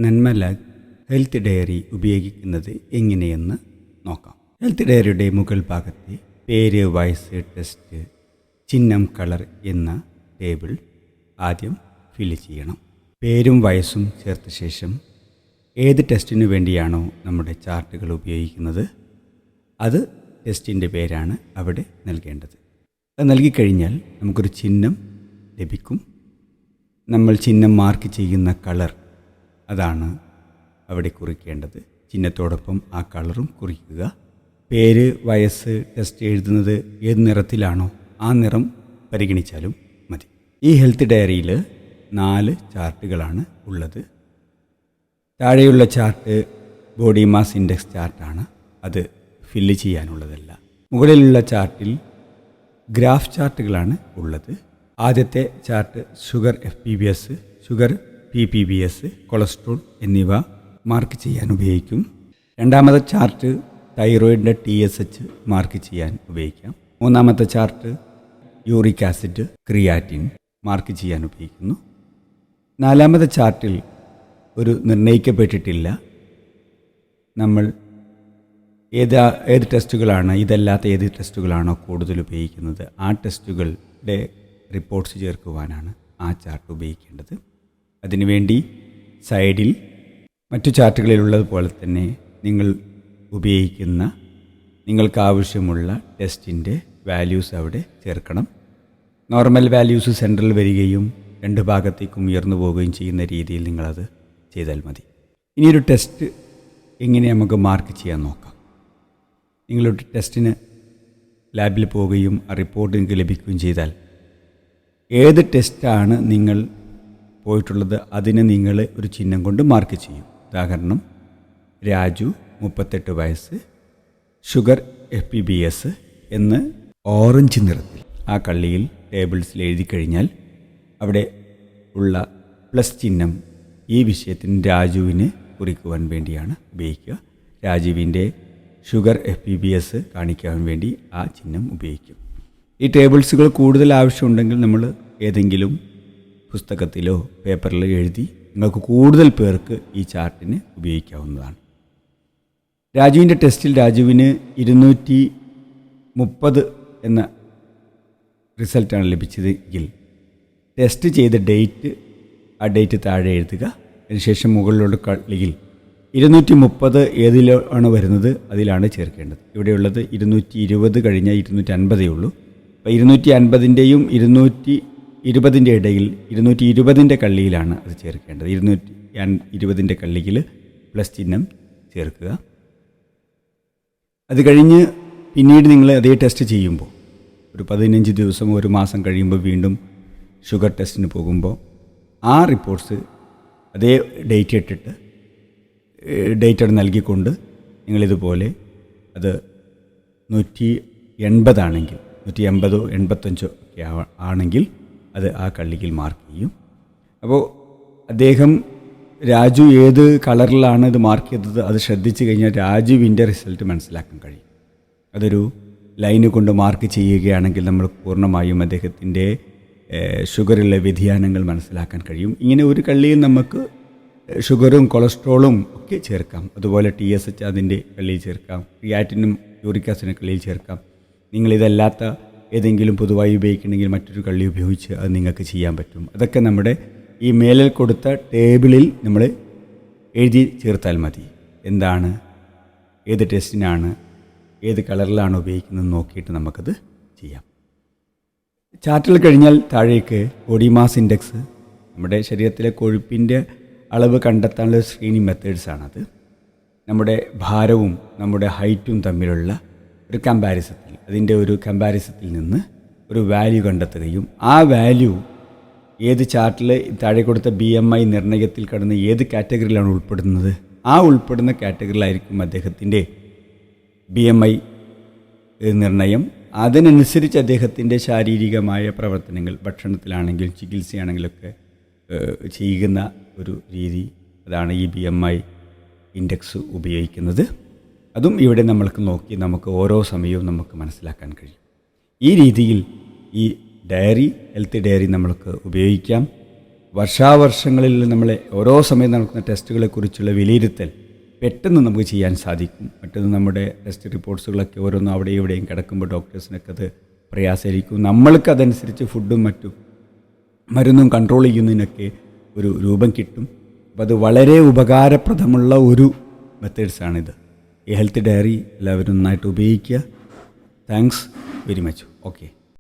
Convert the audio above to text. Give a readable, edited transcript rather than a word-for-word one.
നന്മലാഗ് health diary ഉപയോഗിക്കുന്നത് എങ്ങനെയെന്ന് നോക്കാം. ഹെൽത്ത് ഡയറിയുടെ മുകൾ ഭാഗത്തെ പേര്, വയസ്സ്, ടെസ്റ്റ്, ചിഹ്നം, കളർ എന്ന ടേബിൾ ആദ്യം ഫില്ല് ചെയ്യണം. പേരും വയസ്സും ചേർത്ത ശേഷം ഏത് ടെസ്റ്റിനു വേണ്ടിയാണോ നമ്മുടെ ചാർട്ടുകൾ ഉപയോഗിക്കുന്നത് അത് ടെസ്റ്റിൻ്റെ പേരാണ് അവിടെ നൽകേണ്ടത്. അത് നൽകിക്കഴിഞ്ഞാൽ നമുക്കൊരു ചിഹ്നം ലഭിക്കും. നമ്മൾ ചിഹ്നം മാർക്ക് ചെയ്യുന്ന കളർ അതാണ് അവിടെ കുറിക്കേണ്ടത്. ചിഹ്നത്തോടൊപ്പം ആ കളറും കുറിക്കുക. പേര്, വയസ്സ്, ടെസ്റ്റ് എഴുതുന്നത് ഏത് നിറത്തിലാണോ ആ നിറം പരിഗണിച്ചാലും മതി. ഈ ഹെൽത്ത് ഡയറിയിൽ 4 ചാർട്ടുകളാണ് ഉള്ളത്. താഴെയുള്ള ചാർട്ട് ബോഡി മാസ് ഇൻഡെക്സ് ചാർട്ടാണ്. അത് ഫില്ല് ചെയ്യാനുള്ളതല്ല. മുകളിലുള്ള ചാർട്ടിൽ ഗ്രാഫ് ചാർട്ടുകളാണ് ഉള്ളത്. ആദ്യത്തെ chart sugar FPBS, sugar PPBS, cholesterol എന്നിവ മാർക്ക് ചെയ്യാൻ ഉപയോഗിക്കും. രണ്ടാമത്തെ ചാർട്ട് തൈറോയിഡിൻ്റെ TSH മാർക്ക് ചെയ്യാൻ ഉപയോഗിക്കാം. മൂന്നാമത്തെ chart uric acid, creatine mark ചെയ്യാൻ ഉപയോഗിക്കുന്നു. നാലാമത്തെ ചാർട്ടിൽ ഒരു നിർണ്ണയിക്കപ്പെട്ടിട്ടില്ല. നമ്മൾ ഏത് ടെസ്റ്റുകളാണ്, ഇതല്ലാത്ത ഏത് ടെസ്റ്റുകളാണോ കൂടുതൽ ഉപയോഗിക്കുന്നത് ആ ടെസ്റ്റുകളുടെ റിപ്പോർട്ട്സ് ചേർക്കുവാനാണ് ആ ചാർട്ട് ഉപയോഗിക്കേണ്ടത്. അതിനുവേണ്ടി സൈഡിൽ മറ്റു ചാർട്ടുകളിലുള്ളതുപോലെ തന്നെ നിങ്ങൾ ഉപയോഗിക്കുന്ന നിങ്ങൾക്കാവശ്യമുള്ള ടെസ്റ്റിൻ്റെ വാല്യൂസ് അവിടെ ചേർക്കണം. നോർമൽ വാല്യൂസ് സെൻട്രൽ വരികയും 2 ഭാഗത്തേക്കും ഉയർന്നു പോവുകയും ചെയ്യുന്ന രീതിയിൽ നിങ്ങളത് ചെയ്താൽ മതി. ഇനിയൊരു ടെസ്റ്റ് എങ്ങനെ നമുക്ക് മാർക്ക് ചെയ്യാൻ നോക്കാം. നിങ്ങളൊരു ടെസ്റ്റിന് ലാബിൽ പോവുകയും ആ റിപ്പോർട്ട് നിങ്ങൾക്ക് ലഭിക്കുകയും ചെയ്താൽ ഏത് ടെസ്റ്റാണ് നിങ്ങൾ പോയിട്ടുള്ളത് അതിന് നിങ്ങൾ ഒരു ചിഹ്നം കൊണ്ട് മാർക്ക് ചെയ്യും. ഉദാഹരണം രാജു 38 വയസ്സ്, ഷുഗർ FPBS എന്ന് ഓറഞ്ച് നിറത്തിൽ ആ കള്ളിയിൽ ടേബിൾസിൽ എഴുതി കഴിഞ്ഞാൽ അവിടെ ഉള്ള പ്ലസ് ചിഹ്നം ഈ വിഷയത്തിന് രാജുവിന് കുറിക്കുവാൻ വേണ്ടിയാണ് ഉപയോഗിക്കുക. രാജുവിൻ്റെ ഷുഗർ FPBS കാണിക്കാൻ വേണ്ടി ആ ചിഹ്നം ഉപയോഗിക്കും. ഈ ടേബിൾസുകൾ കൂടുതൽ ആവശ്യമുണ്ടെങ്കിൽ നമ്മൾ ഏതെങ്കിലും പുസ്തകത്തിലോ പേപ്പറിലോ എഴുതി നിങ്ങൾക്ക് കൂടുതൽ പേർക്ക് ഈ ചാർട്ടിന് ഉപയോഗിക്കാവുന്നതാണ്. രാജുവിൻ്റെ ടെസ്റ്റിൽ രാജുവിന് 230 എന്ന റിസൾട്ടാണ് ലഭിച്ചതെങ്കിൽ ടെസ്റ്റ് ചെയ്ത ഡേറ്റ്, ആ ഡേറ്റ് താഴെ എഴുതുക. അതിനുശേഷം മുകളിലുള്ള കള്ളിയിൽ 230 ഏതിലാണ് വരുന്നത് അതിലാണ് ചേർക്കേണ്ടത്. ഇവിടെയുള്ളത് 220 കഴിഞ്ഞാൽ 250 ഉള്ളൂ. അപ്പോൾ 250ൻ്റെയും 220ൻ്റെ ഇടയിൽ 220ൻ്റെ കള്ളിയിലാണ് അത് ചേർക്കേണ്ടത്. 220ൻ്റെ കള്ളിയിൽ പ്ലസ് ചിഹ്നം ചേർക്കുക. അത് കഴിഞ്ഞ് പിന്നീട് നിങ്ങൾ അതേ ടെസ്റ്റ് ചെയ്യുമ്പോൾ ഒരു 15 ദിവസം, 1 മാസം കഴിയുമ്പോൾ വീണ്ടും ഷുഗർ ടെസ്റ്റിന് പോകുമ്പോൾ ആ റിപ്പോർട്ട്സ് അതേ ഡേറ്റ് ഇട്ടിട്ട് ഡേറ്റ് നൽകിക്കൊണ്ട് നിങ്ങളിതുപോലെ അത് 180 ആണെങ്കിൽ 180 85 ഒക്കെ ആണെങ്കിൽ അത് ആ കള്ളിയിൽ മാർക്ക് ചെയ്യും. അപ്പോൾ അദ്ദേഹം രാജു ഏത് കളറിലാണ് ഇത് മാർക്ക് ചെയ്തത് അത് ശ്രദ്ധിച്ചു കഴിഞ്ഞാൽ രാജുവിൻ്റെ റിസൾട്ട് മനസ്സിലാക്കാൻ കഴിയും. അതൊരു ലൈന് കൊണ്ട് മാർക്ക് ചെയ്യുകയാണെങ്കിൽ നമ്മൾ പൂർണ്ണമായും അദ്ദേഹത്തിൻ്റെ ഷുഗറിലെ വ്യതിയാനങ്ങൾ മനസ്സിലാക്കാൻ കഴിയും. ഇങ്ങനെ ഒരു കള്ളിയിൽ നമുക്ക് ഷുഗറും കൊളസ്ട്രോളും ഒക്കെ ചേർക്കാം. അതുപോലെ TSH അതിൻ്റെ കള്ളിയിൽ ചേർക്കാം. ക്രിയാറ്റിനും യൂറിക് ആസിഡിൻ്റെ കള്ളിയിൽ ചേർക്കാം. നിങ്ങളിതല്ലാത്ത ഏതെങ്കിലും പൊതുവായി ഉപയോഗിക്കണമെങ്കിൽ മറ്റൊരു കള്ളി ഉപയോഗിച്ച് അത് നിങ്ങൾക്ക് ചെയ്യാൻ പറ്റും. അതൊക്കെ നമ്മുടെ ഈ മേലിൽ കൊടുത്ത ടേബിളിൽ നമ്മൾ എഴുതി ചേർത്താൽ മതി. എന്താണ്, ഏത് ടെസ്റ്റിനാണ്, ഏത് കളറിലാണ് ഉപയോഗിക്കുന്നത് നോക്കിയിട്ട് നമുക്കത് ചെയ്യാം. ചാർട്ടിൽ കഴിഞ്ഞാൽ താഴേക്ക് ബോഡി മാസ് ഇൻഡെക്സ്, നമ്മുടെ ശരീരത്തിലെ കൊഴുപ്പിൻ്റെ അളവ് കണ്ടെത്താനുള്ള സ്ക്രീനിങ് മെത്തേഡ്സാണത്. നമ്മുടെ ഭാരവും നമ്മുടെ ഹൈറ്റും തമ്മിലുള്ള ഒരു കമ്പാരിസത്തിൽ, അതിൻ്റെ ഒരു കമ്പാരിസത്തിൽ നിന്ന് ഒരു വാല്യൂ കണ്ടെത്തുകയും ആ വാല്യൂ ഏത് ചാർട്ടിൽ താഴെ കൊടുത്ത BMI നിർണ്ണയത്തിൽ കടന്ന് ഏത് കാറ്റഗറിയിലാണ് ഉൾപ്പെടുന്നത് ആ ഉൾപ്പെടുന്ന കാറ്റഗറിയിലായിരിക്കും അദ്ദേഹത്തിൻ്റെ BMI നിർണ്ണയം. അതിനനുസരിച്ച് അദ്ദേഹത്തിൻ്റെ ശാരീരികമായ പ്രവർത്തനങ്ങൾ, ഭക്ഷണത്തിലാണെങ്കിലും ചികിത്സയാണെങ്കിലൊക്കെ ചെയ്യുന്ന ഒരു രീതി, അതാണ് ഈ BMI ഇൻഡെക്സ് ഉപയോഗിക്കുന്നത്. അതും ഇവിടെ നമ്മൾക്ക് നോക്കി നമുക്ക് ഓരോ സമയവും നമുക്ക് മനസ്സിലാക്കാൻ കഴിയും. ഈ രീതിയിൽ ഈ ഡയറി, ഹെൽത്ത് ഡയറി നമ്മൾക്ക് ഉപയോഗിക്കാം. വർഷാവർഷങ്ങളിൽ നമ്മളെ ഓരോ സമയം നടക്കുന്ന ടെസ്റ്റുകളെക്കുറിച്ചുള്ള വിലയിരുത്തൽ പെട്ടെന്ന് നമുക്ക് ചെയ്യാൻ സാധിക്കും. മറ്റൊന്ന് നമ്മുടെ ടെസ്റ്റ് റിപ്പോർട്ട്സുകളൊക്കെ ഓരോന്നും അവിടെയും ഇവിടെയും കിടക്കുമ്പോൾ ഡോക്ടേഴ്സിനൊക്കെ അത് പ്രയാസമായിരിക്കും. നമ്മൾക്ക് അതനുസരിച്ച് ഫുഡും മറ്റും മരുന്നും കൺട്രോൾ ചെയ്യുന്നതിനൊക്കെ ഒരു രൂപം കിട്ടും. അപ്പോൾ അത് വളരെ ഉപകാരപ്രദമുള്ള ഒരു മെത്തേഡ്സാണിത്. ഈ ഹെൽത്ത് ഡയറി എല്ലാവരും നന്നായിട്ട് ഉപയോഗിക്കുക. Thanks very much. ഓക്കെ.